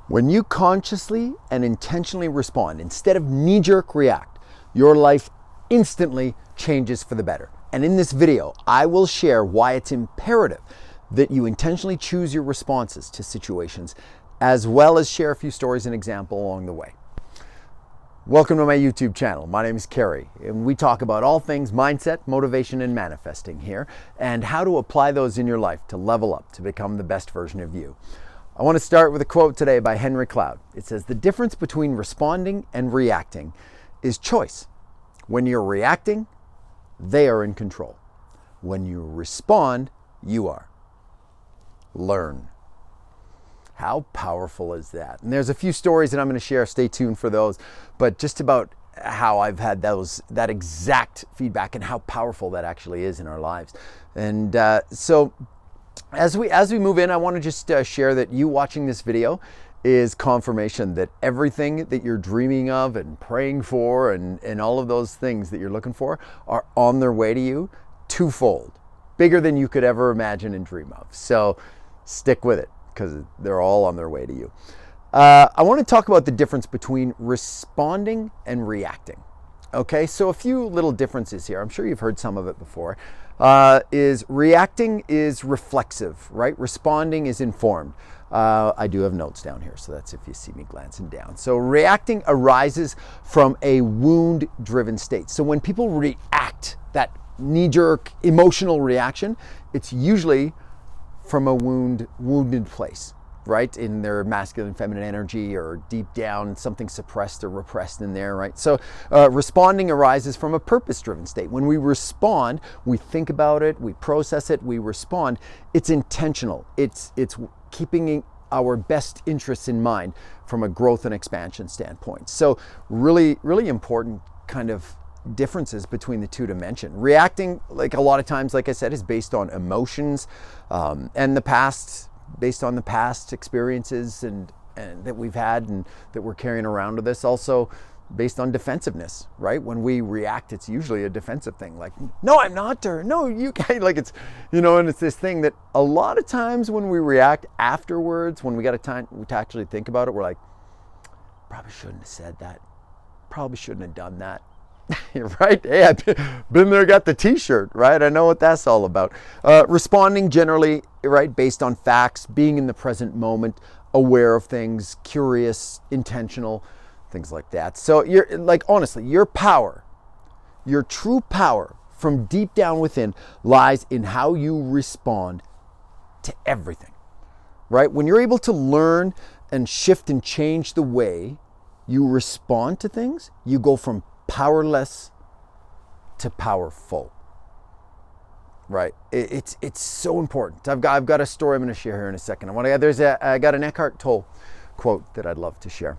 When you consciously and intentionally respond instead of knee-jerk react, your life instantly changes for the better. And in this video, I will share why it's imperative that you intentionally choose your responses to situations, as well as share a few stories and examples along the way. Welcome to my YouTube channel. My name is Kerry, and we talk about all things mindset, motivation, and manifesting here, and how to apply those in your life to level up, to become the best version of you. I want to start with a quote today by Henry Cloud. It says, "The difference between responding and reacting is choice. When you're reacting, they are in control. When you respond, you are." Learn. How powerful is that? And there's a few stories that I'm going to share. Stay tuned for those. But just about how I've had that exact feedback and how powerful that actually is in our lives. And so as we move in, I want to just share that you watching this video is confirmation that everything that you're dreaming of and praying for and all of those things that you're looking for are on their way to you twofold, bigger than you could ever imagine and dream of. So stick with it, because they're all on their way to you. I want to talk about the difference between responding and reacting. Okay, so a few little differences here. I'm sure you've heard some of it before. Is reacting is reflexive, right? Responding is informed. I do have notes down here, so that's if you see me glancing down. So reacting arises from a wound-driven state. So when people react, that knee-jerk emotional reaction, it's usually from a wounded place, right? In their masculine, feminine energy, or deep down, something suppressed or repressed in there, right? So responding arises from a purpose-driven state. When we respond, we think about it, we process it, we respond. It's intentional. It's keeping our best interests in mind from a growth and expansion standpoint. So really, really important kind of differences between the two to mention. Reacting, like a lot of times, like I said, is based on emotions and the past, based on the past experiences and that we've had and that we're carrying around with us. Also based on defensiveness, right? When we react, it's usually a defensive thing, like, no, I'm not, or no, you can't, like it's, and it's this thing that a lot of times when we react afterwards, when we got a time to actually think about it, we're like, probably shouldn't have said that, probably shouldn't have done that. Right? Hey, I've been there, got the t-shirt, right? I know what that's all about. Responding generally, right, based on facts, being in the present moment, aware of things, curious, intentional, things like that. So you're like, honestly, your power, your true power from deep down within lies in how you respond to everything, right? When you're able to learn and shift and change the way you respond to things, you go from powerless to powerful, right? It's so important. I've got a story I'm going to share here in a second. I got an Eckhart Tolle quote that I'd love to share,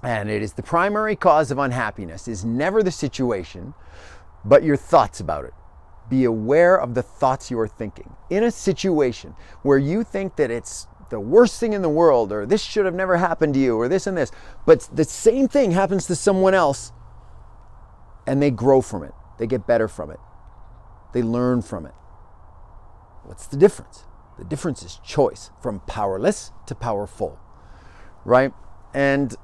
and it is: "The primary cause of unhappiness is never the situation, but your thoughts about it. Be aware of the thoughts you are thinking. In a situation where you think that it's the worst thing in the world, or this should have never happened to you, or this and this, but the same thing happens to someone else, and they grow from it. They get better from it. They learn from it. What's the difference? The difference is choice, from powerless to powerful, right? And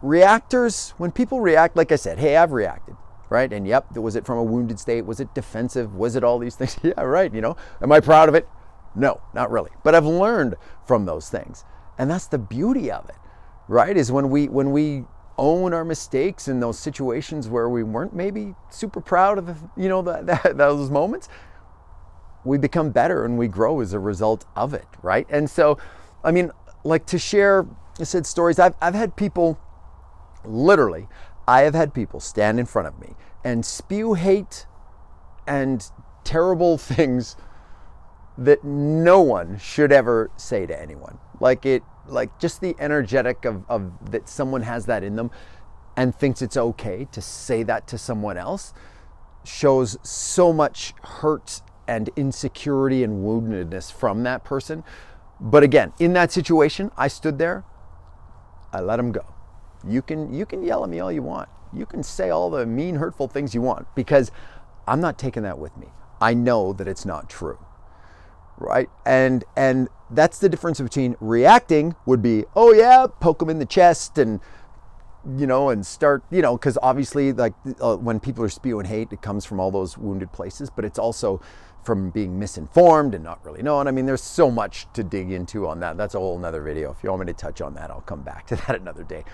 reactors, when people react, like I said, hey, I've reacted, right? And yep, was it from a wounded state? Was it defensive? Was it all these things? Yeah, right. Am I proud of it? No, not really. But I've learned from those things. And that's the beauty of it, right? Is when we own our mistakes in those situations where we weren't maybe super proud of, those moments, we become better and we grow as a result of it, right? And so, I mean, like, to share, I said, stories, I've had people, literally, I have had people stand in front of me and spew hate and terrible things that no one should ever say to anyone. Like just the energetic of that someone has that in them and thinks it's okay to say that to someone else shows so much hurt and insecurity and woundedness from that person. But again, in that situation, I stood there, I let them go. You can yell at me all you want. You can say all the mean, hurtful things you want, because I'm not taking that with me. I know that it's not true. right? And that's the difference between reacting would be, oh yeah, poke them in the chest and, and start, because obviously like when people are spewing hate, it comes from all those wounded places, but it's also from being misinformed and not really knowing. I mean, there's so much to dig into on that. That's a whole nother video. If you want me to touch on that, I'll come back to that another day.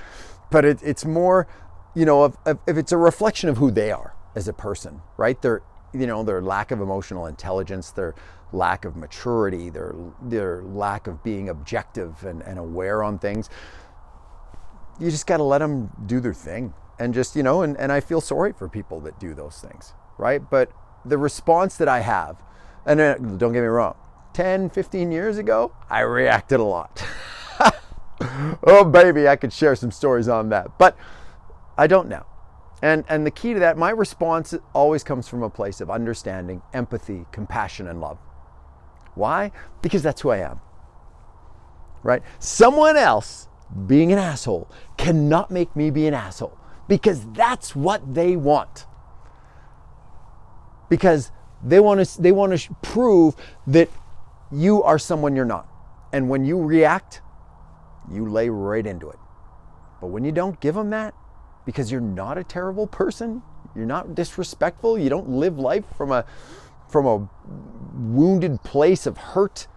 But it's more, if it's a reflection of who they are as a person, right? Their lack of emotional intelligence, their lack of maturity, their lack of being objective and aware on things. You just got to let them do their thing and just, and I feel sorry for people that do those things, right? But the response that I have, and don't get me wrong, 10, 15 years ago, I reacted a lot. Oh, baby, I could share some stories on that, but I don't now. And the key to that, my response always comes from a place of understanding, empathy, compassion, and love. Why? Because that's who I am, right? Someone else being an asshole cannot make me be an asshole because that's what they want. Because they want to prove that you are someone you're not. And when you react, you lay right into it. But when you don't give them that, because you're not a terrible person, you're not disrespectful, you don't live life from a wounded place of hurt,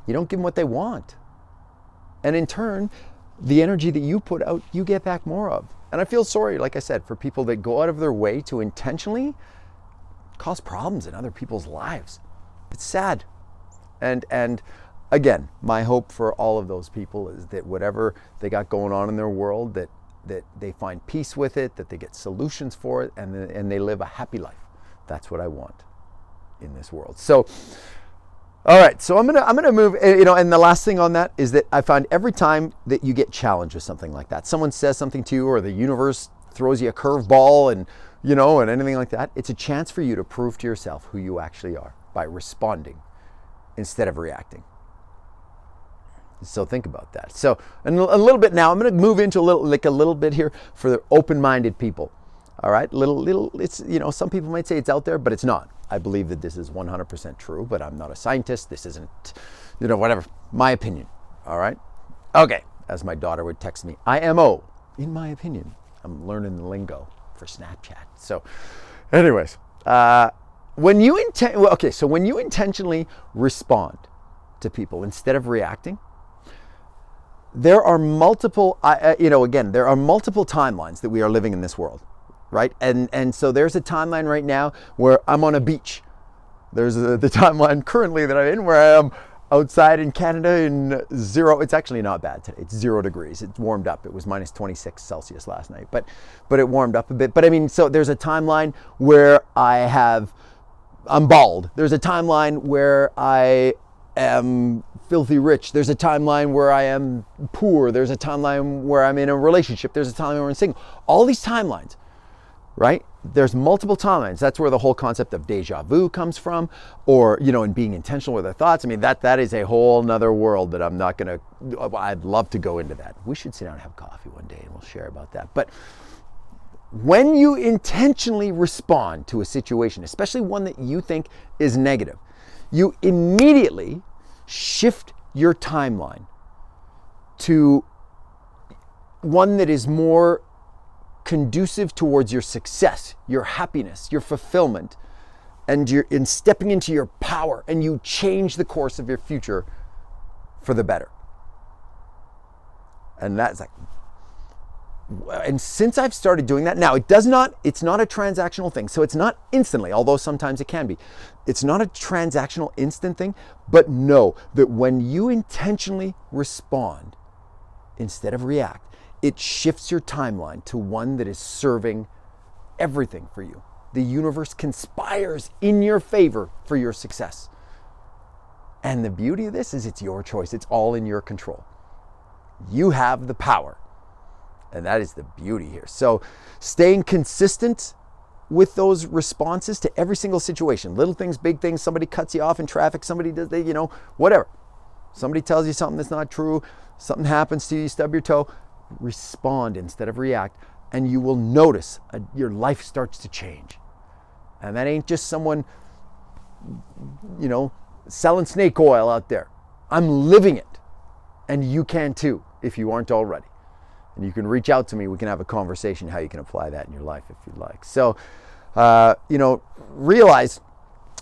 you don't give them what they want. And in turn, the energy that you put out, you get back more of. And I feel sorry, like I said, for people that go out of their way to intentionally cause problems in other people's lives. It's sad. And again, my hope for all of those people is that whatever they got going on in their world, that they find peace with it, that they get solutions for it, and they live a happy life. That's what I want in this world. So, all right, so I'm gonna move, and the last thing on that is that I find every time that you get challenged with something like that, someone says something to you, or the universe throws you a curveball, and anything like that, it's a chance for you to prove to yourself who you actually are by responding instead of reacting. So think about that. So, and a little bit now, I'm going to move into a little bit here for the open-minded people. All right, it's, some people might say it's out there, but it's not. I believe that this is 100% true, but I'm not a scientist. This isn't, whatever, my opinion. All right. Okay. As my daughter would text me, IMO, in my opinion. I'm learning the lingo for Snapchat. So anyways, when you intentionally respond to people instead of reacting, there are multiple, there are multiple timelines that we are living in this world, right? And so there's a timeline right now where I'm on a beach. There's the timeline currently that I'm in where I am outside in Canada in zero. It's actually not bad today. It's 0 degrees. It's warmed up. It was minus 26 Celsius last night, but it warmed up a bit. But I mean, so there's a timeline where I'm bald. There's a timeline where I am filthy rich. There's a timeline where I am poor. There's a timeline where I'm in a relationship. There's a timeline where I'm single. All these timelines, right? There's multiple timelines. That's where the whole concept of deja vu comes from, or, and being intentional with our thoughts. I mean, that is a whole nother world that I'm not going to, I'd love to go into that. We should sit down and have coffee one day and we'll share about that. But when you intentionally respond to a situation, especially one that you think is negative, you immediately shift your timeline to one that is more conducive towards your success, your happiness, your fulfillment, and you're in stepping into your power, and you change the course of your future for the better. And that's like, and since I've started doing that, now it's not a transactional thing. So it's not instantly, although sometimes it can be. It's not a transactional instant thing, but know that when you intentionally respond instead of react, it shifts your timeline to one that is serving everything for you. The universe conspires in your favor for your success. And the beauty of this is it's your choice. It's all in your control. You have the power. And that is the beauty here. So staying consistent with those responses to every single situation, little things, big things, somebody cuts you off in traffic, somebody does, whatever. Somebody tells you something that's not true, something happens to you, you stub your toe, respond instead of react, and you will notice your life starts to change. And that ain't just someone, selling snake oil out there. I'm living it. And you can too, if you aren't already. And you can reach out to me. We can have a conversation how you can apply that in your life if you'd like. So, realize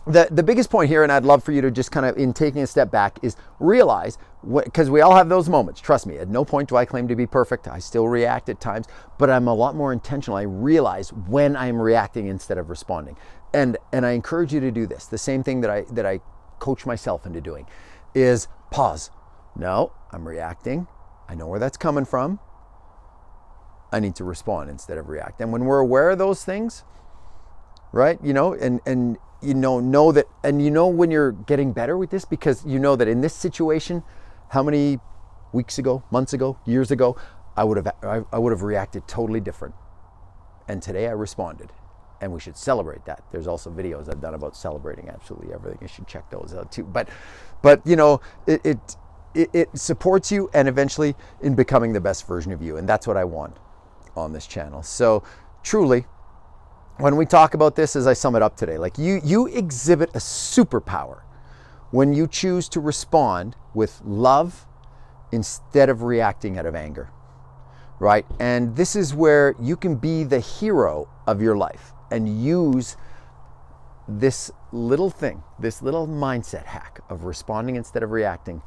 that the biggest point here, and I'd love for you to just kind of, in taking a step back, is realize, because we all have those moments. Trust me, at no point do I claim to be perfect. I still react at times, but I'm a lot more intentional. I realize when I'm reacting instead of responding. And I encourage you to do this. The same thing that I coach myself into doing is pause. No, I'm reacting. I know where that's coming from. I need to respond instead of react. And when we're aware of those things, right, know that, and when you're getting better with this, because you know that in this situation, how many weeks ago, months ago, years ago, I would have reacted totally different. And today I responded. And we should celebrate that. There's also videos I've done about celebrating absolutely everything. You should check those out too. But it supports you, and eventually in becoming the best version of you. And that's what I want on this channel. So truly, when we talk about this, as I sum it up today, like you exhibit a superpower when you choose to respond with love instead of reacting out of anger, right? And this is where you can be the hero of your life and use this little thing, this little mindset hack of responding instead of reacting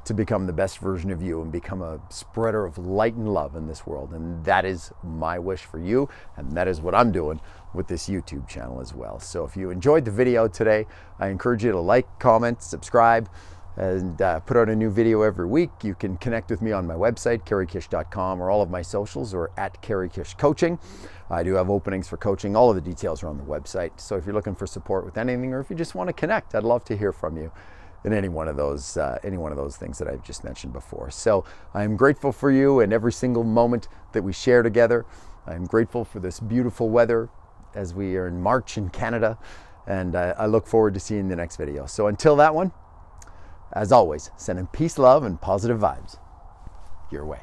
to become the best version of you and become a spreader of light and love in this world. And that is my wish for you, and that is what I'm doing with this YouTube channel as well. So if you enjoyed the video today, I encourage you to like, comment, subscribe, and put out a new video every week. You can connect with me on my website, kerrykish.com, or all of my socials, or at Kerry Kish Coaching. I do have openings for coaching. All of the details are on the website. So if you're looking for support with anything, or if you just want to connect, I'd love to hear from you in any one of those things that I've just mentioned before. So I'm grateful for you and every single moment that we share together. I'm grateful for this beautiful weather as we are in March in Canada, and I look forward to seeing the next video. So until that one, as always, sending peace, love, and positive vibes your way.